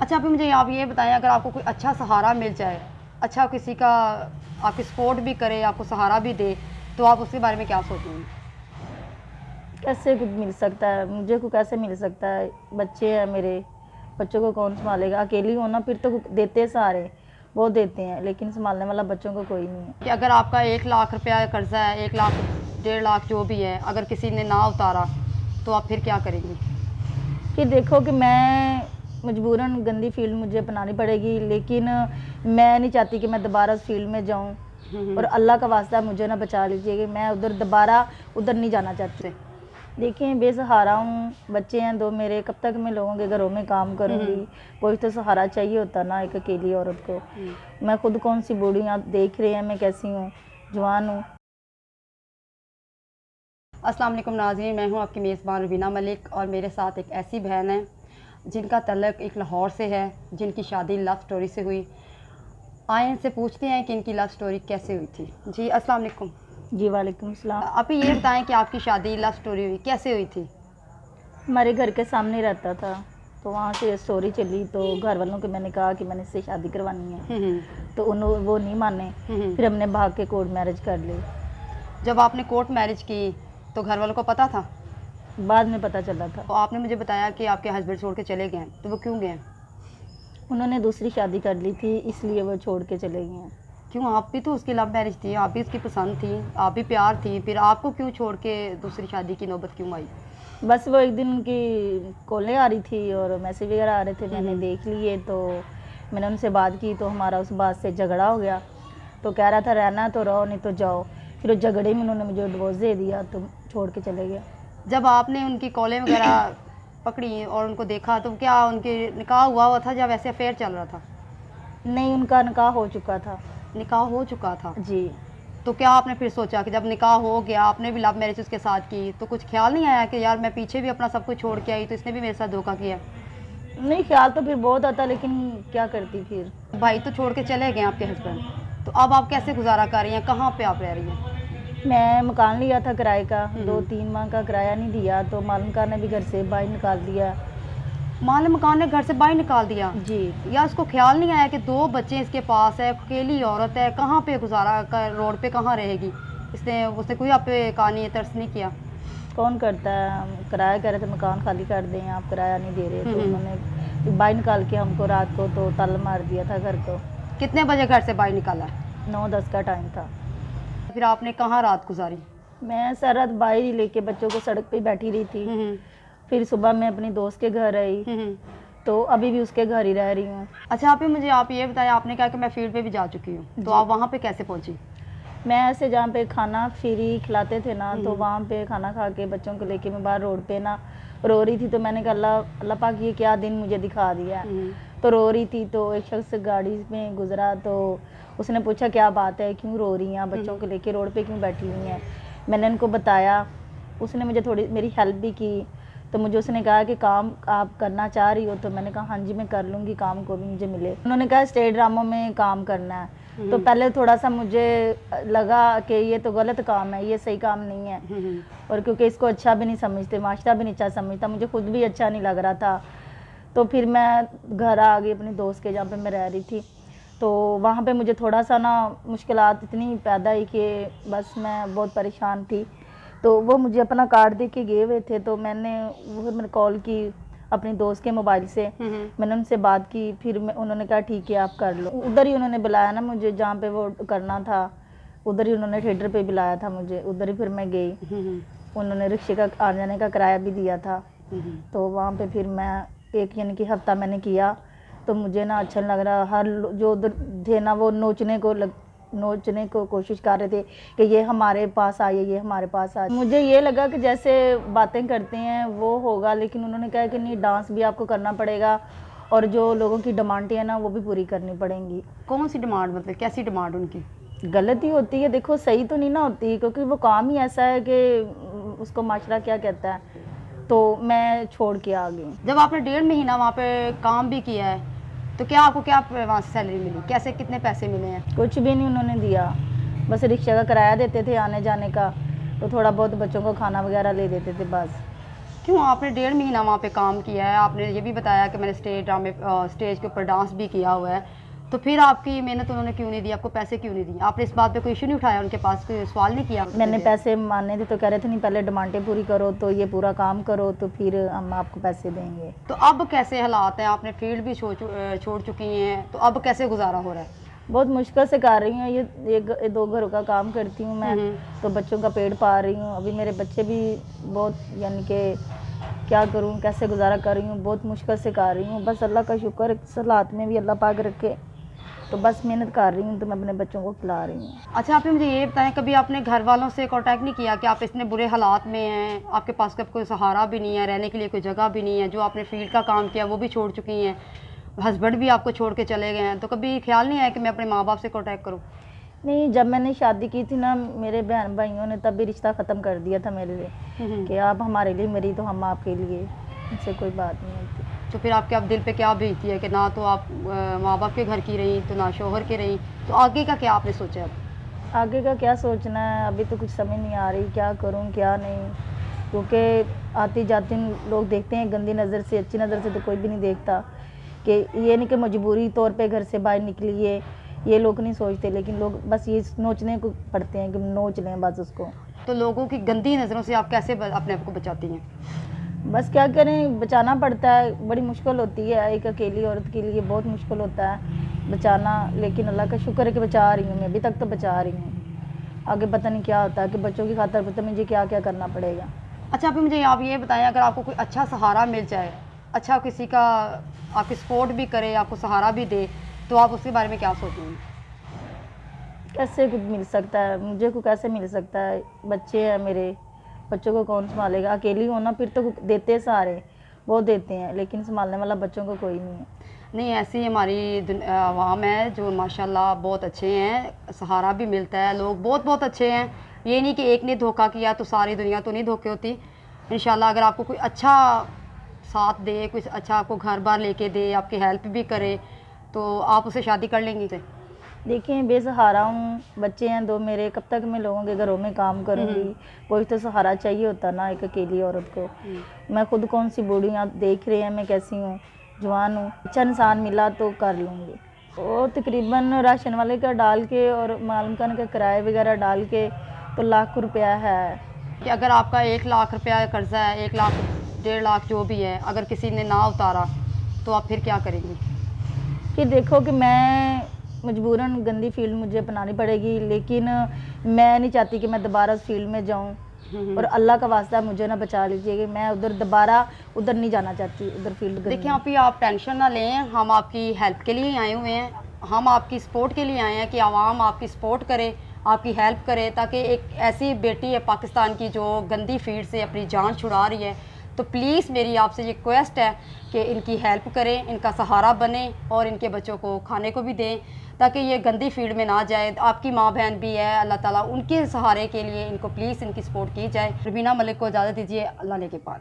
अच्छा अभी मुझे आप ये बताएं, अगर आपको कोई अच्छा सहारा मिल जाए, अच्छा किसी का आपकी सपोर्ट भी करे, आपको सहारा भी दे, तो आप उसके बारे में क्या सोचेंगे? कैसे कुछ मिल सकता है मुझे को, कैसे मिल सकता है? बच्चे हैं मेरे, बच्चों को कौन संभालेगा? अकेली होना फिर तो देते हैं सहारे, वो देते हैं, लेकिन संभालने वाला बच्चों को कोई नहीं है। कि अगर आपका 1 लाख रुपया कर्जा है, 1 लाख 1.5 लाख जो भी है, अगर किसी ने ना उतारा तो आप फिर क्या करेंगे? कि देखो कि मैं मजबूरन गंदी फील्ड मुझे अपनानी पड़ेगी, लेकिन मैं नहीं चाहती कि मैं दोबारा उस फील्ड में जाऊं, और अल्लाह का वास्ता मुझे ना बचा लीजिए कि मैं उधर दोबारा उधर नहीं जाना चाहती। देखिए बेसहारा हूँ, बच्चे हैं 2 मेरे, कब तक मैं लोगों के घरों में काम करूँगी? कोई तो सहारा चाहिए होता ना एक अकेली औरत को। मैं खुद कौन सी बूढ़ी हूँ, आप देख रहे हैं मैं कैसी हूँ, जवान हूँ। अस्सलाम वालेकुम नाज़रीन, मैं हूं आपकी मेज़बान रुबीना मलिक और मेरे साथ एक ऐसी बहन है जिनका तल्लक एक लाहौर से है, जिनकी शादी लव स्टोरी से हुई। आए इनसे पूछते हैं कि इनकी लव स्टोरी कैसे हुई थी। जी अस्सलाम वालेकुम। जी वालेकुम सलाम। आप ये बताएं कि आपकी शादी लव स्टोरी हुई कैसे हुई थी? हमारे घर के सामने रहता था, तो वहाँ से स्टोरी चली, तो घर वालों को मैंने कहा कि मैंने इससे शादी करवानी है, तो उन्होंने वो नहीं माने। फिर हमने भाग के कोर्ट मैरिज कर ली। जब आपने कोर्ट मैरिज की तो घर वालों को पता था? बाद में पता चला था। तो आपने मुझे बताया कि आपके हस्बैंड छोड़ के चले गए, तो वो क्यों गए? उन्होंने दूसरी शादी कर ली थी, इसलिए वो छोड़ के चले गए हैं। क्यों? आप भी तो उसकी लव मैरिज थी, आप भी उसकी पसंद थी, आप भी प्यार थी, फिर आपको क्यों छोड़ के दूसरी शादी की नौबत क्यों आई? बस वो एक दिन उनकी कॉलें आ रही थी और मैसेज वगैरह आ रहे थे, मैंने देख लिए, तो मैंने उनसे बात की, तो हमारा उस बात से झगड़ा हो गया। तो कह रहा था रहना तो रहो, नहीं तो जाओ। फिर उस झगड़े में उन्होंने मुझे डिवोर्स दे दिया, तो छोड़ के चले गए। जब आपने उनकी कॉलें वगैरह पकड़ी और उनको देखा, तो क्या उनके निकाह हुआ था या वैसे अफेयर चल रहा था? नहीं, उनका निकाह हो चुका था। निकाह हो चुका था? जी। तो क्या आपने फिर सोचा कि जब निकाह हो गया, आपने भी लव मैरिज उसके साथ की, तो कुछ ख्याल नहीं आया कि यार मैं पीछे भी अपना सब कुछ छोड़ के आई, तो इसने भी मेरे साथ धोखा किया? नहीं, ख्याल तो फिर बहुत आता, लेकिन क्या करती फिर। भाई तो छोड़ के चले गए आपके हस्बैंड, तो अब आप कैसे गुजारा कर रही हैं? कहाँ पे आप रह रही हैं? मैं मकान लिया था किराए का, 2-3 माह का किराया नहीं दिया, तो मालूम का ने भी घर से बाहर निकाल दिया। माल मकान ने घर से बाहर निकाल दिया? जी। या उसको ख्याल नहीं आया कि 2 बच्चे इसके पास है, अकेली औरत है, कहाँ पे गुजारा कर, रोड पे कहाँ रहेगी? उसने कोई आप पे कहानी तरस नहीं किया? कौन करता है? किराया कह रहे थे मकान खाली कर दें, आप किराया नहीं दे रहे, तो उन्होंने बाहर निकाल के हमको रात को तो ताला मार दिया था घर को। कितने बजे घर से बाहर निकाला? 9-10 का टाइम था। फिर आपने कहाँ रात गुजारी? मैं सारा रात बाहर ही लेके बच्चों को सड़क पे बैठी रही थी। फिर सुबह मैं अपनी दोस्त के घर आई, तो अभी भी उसके घर ही रह रही हूँ। अच्छा आप ये बताएं, आपने कहा कि मैं फील्ड पे भी जा चुकी हूँ, तो आप वहाँ पे कैसे पहुँची? मैं ऐसे जहाँ पे खाना फ्री खिलाते थे ना, तो वहाँ पे खाना खा के बच्चों को लेके मैं बाहर रोड पे ना रो रही थी, तो मैंने कहा अल्लाह पाक ये क्या दिन मुझे दिखा दिया है। तो रो रही थी, तो एक शख्स गाड़ी में गुजरा, तो उसने पूछा क्या बात है, क्यों रो रही हैं, बच्चों को लेके रोड पे क्यों बैठी हुई हैं? मैंने उनको बताया, उसने मुझे थोड़ी मेरी हेल्प भी की। तो मुझे उसने कहा कि काम आप करना चाह रही हो? तो मैंने कहा हाँ जी मैं कर लूँगी, काम को भी मुझे मिले। उन्होंने कहा स्टेट ड्रामों में काम करना है। तो पहले थोड़ा सा मुझे लगा कि ये तो गलत काम है, ये सही काम नहीं है, और क्योंकि इसको अच्छा भी नहीं समझते, माशरा भी नहीं अच्छा समझता, मुझे खुद भी अच्छा नहीं लग रहा था। तो फिर मैं घर आ गई अपनी दोस्त के जहाँ पे मैं रह रही थी। तो वहाँ पे मुझे थोड़ा सा ना मुश्किलात इतनी पैदा हुई कि बस मैं बहुत परेशान थी। तो वो मुझे अपना कार्ड दे के गए हुए थे, तो मैंने कॉल की अपनी दोस्त के मोबाइल से, मैंने उनसे बात की। फिर उन्होंने कहा ठीक है आप कर लो। उधर ही उन्होंने बुलाया ना मुझे, जहाँ पे वो करना था उधर ही उन्होंने थिएटर पे बुलाया था मुझे, उधर ही फिर मैं गई। उन्होंने रिक्शे का आने जाने का किराया भी दिया था। तो वहाँ पे फिर मैं एक यानी कि हफ्ता मैंने किया, तो मुझे ना अच्छा लग रहा। हर जो उधर थे ना वो नोचने को कोशिश कर रहे थे कि ये हमारे पास आइए, ये हमारे पास आइए। मुझे ये लगा कि जैसे बातें करते हैं वो होगा, लेकिन उन्होंने कहा कि नहीं, डांस भी आपको करना पड़ेगा और जो लोगों की डिमांडें हैं ना वो भी पूरी करनी पड़ेंगी। कौन सी डिमांड, मतलब कैसी डिमांड उनकी? गलत ही होती है, देखो सही तो नहीं ना होती, क्योंकि वो काम ही ऐसा है कि उसको माशरा क्या कहता है। तो मैं छोड़ के आ गई। जब आपने 1.5 महीना वहाँ पे काम भी किया है, तो क्या आपको वहाँ से सैलरी मिली? कैसे, कितने पैसे मिले हैं? कुछ भी नहीं उन्होंने दिया, बस रिक्शा का किराया देते थे आने जाने का, तो थोड़ा बहुत बच्चों को खाना वगैरह ले देते थे बस। क्यों आपने 1.5 महीना वहाँ पे काम किया है, आपने ये भी बताया कि मैंने स्टेज के ऊपर डांस भी किया हुआ है, तो फिर आपकी मेहनत उन्होंने क्यों नहीं दी, आपको पैसे क्यों नहीं दिए? आपने इस बात पे कोई इशू नहीं उठाया, उनके पास कोई सवाल नहीं किया? मैंने पैसे मांगने थे तो कह रहे थे नहीं पहले डिमांडें पूरी करो, तो ये पूरा काम करो तो फिर हम आपको पैसे देंगे। तो अब कैसे हालात हैं? आपने फील्ड भी छोड़ चुकी हैं, तो अब कैसे गुजारा हो रहा है? बहुत मुश्किल से कर रही हूँ, ये 2 घरों का काम करती हूँ मैं, तो बच्चों का पेट पाल रही हूँ। अभी मेरे बच्चे भी बहुत, यानी कि क्या करूँ, कैसे गुजारा कर रही हूँ, बहुत मुश्किल से कर रही हूँ। बस अल्लाह का शुक्र, इस हालात में भी अल्लाह पाक रखे, तो बस मेहनत कर रही हूँ, तो मैं अपने बच्चों को खिला रही हूँ। अच्छा, आप मुझे ये बताएं, कभी आपने घर वालों से कांटेक्ट नहीं किया कि आप इतने बुरे हालात में हैं, आपके पास कब कोई सहारा भी नहीं है, रहने के लिए कोई जगह भी नहीं है, जो आपने फील्ड का काम किया वो भी छोड़ चुकी हैं, हस्बैंड भी आपको छोड़ के चले गए हैं, तो कभी ख्याल नहीं आया कि मैं अपने माँ बाप से कांटेक्ट करूँ? नहीं, जब मैंने शादी की थी ना, मेरे बहन भाइयों ने तब भी रिश्ता ख़त्म कर दिया था मेरे लिए कि आप हमारे लिए मरी तो हम आपके लिए, इनसे कोई बात नहीं होती। तो फिर आपके अब दिल पे क्या बीतती है कि ना तो आप माँ बाप के घर की रही, तो ना शोहर के रही, तो आगे का क्या आपने सोचा अब? आगे का क्या सोचना है, अभी तो कुछ समझ नहीं आ रही क्या करूं क्या नहीं, क्योंकि आती जाती लोग देखते हैं गंदी नज़र से, अच्छी नज़र से तो कोई भी नहीं देखता, कि ये नहीं कि मजबूरी तौर पे घर से बाहर निकली है, ये लोग नहीं सोचते, लेकिन लोग बस ये नोचने को पड़ते हैं कि नोच लें बस उसको। तो लोगों की गंदी नज़रों से आप कैसे अपने आप को बचाती हैं? बस क्या करें, बचाना पड़ता है, बड़ी मुश्किल होती है, एक अकेली औरत के लिए बहुत मुश्किल होता है बचाना, लेकिन अल्लाह का शुक्र है कि बचा रही हूँ मैं, अभी तक तो बचा रही हूँ। आगे पता नहीं क्या होता है कि बच्चों की खातिर पता मुझे क्या क्या करना पड़ेगा। अच्छा, अभी मुझे आप ये बताएं, अगर आपको कोई अच्छा सहारा मिल जाए, अच्छा किसी का आपकी सपोर्ट भी करे, आपको सहारा भी दे, तो आप उसके बारे में क्या सोचेंगे? कैसे कुछ मिल सकता है मुझे, को कैसे मिल सकता है, बच्चे हैं मेरे, बच्चों को कौन संभालेगा, अकेली होना फिर तो देते हैं सहारे, बहुत देते हैं, लेकिन संभालने वाला बच्चों को कोई नहीं है। नहीं, ऐसी हमारी आवाम है जो माशाल्लाह बहुत अच्छे हैं, सहारा भी मिलता है, लोग बहुत बहुत अच्छे हैं, ये नहीं कि एक ने धोखा किया तो सारी दुनिया तो नहीं धोखे होती। इंशाल्लाह अगर आपको कोई अच्छा साथ दे, कुछ अच्छा आपको घर बार लेके दे, आपकी हेल्प भी करे, तो आप उसे शादी कर लेंगी? देखिए, बेसहारा हूँ, बच्चे हैं 2 मेरे, कब तक मैं लोगों के घरों में काम करूँगी, कोई तो सहारा चाहिए होता ना एक अकेली औरत को। मैं खुद कौन सी बूढ़ी हूँ, आप देख रहे हैं मैं कैसी हूँ, जवान हूँ, अच्छा इंसान मिला तो कर लूँगी। और तकरीबन राशन वाले का डाल के और मालूम खान का किराया वगैरह डाल के तो लाख रुपया है। कि अगर आपका 1 लाख रुपया कर्जा है, 1 लाख 1.5 लाख जो भी है, अगर किसी ने ना उतारा तो आप फिर क्या करेंगी? कि देखो कि मैं मजबूरन गंदी फील्ड मुझे अपनानी पड़ेगी, लेकिन मैं नहीं चाहती कि मैं दोबारा उस फील्ड में जाऊं, और अल्लाह का वास्ता मुझे ना बचा लीजिए कि मैं उधर दोबारा उधर नहीं जाना चाहती, उधर फील्ड। देखिए आप टेंशन ना लें, हम आपकी हेल्प के लिए आए हुए हैं, हम आपकी सपोर्ट के लिए आए हैं कि आवाम आपकी सपोर्ट करे, आपकी हेल्प करे, ताकि एक ऐसी बेटी है पाकिस्तान की जो गंदी फील्ड से अपनी जान छुड़ा रही है, तो प्लीज़ मेरी आपसे ये रिक्वेस्ट है कि इनकी हेल्प करें, इनका सहारा बने और इनके बच्चों को खाने को भी दें, ताकि ये गंदी फील्ड में ना जाए। आपकी माँ बहन भी है, अल्लाह ताला उनके सहारे के लिए इनको प्लीज़ इनकी सपोर्ट की जाए। रुबीना मलिक को इजाज़त दीजिए, अल्लाह ने के पास।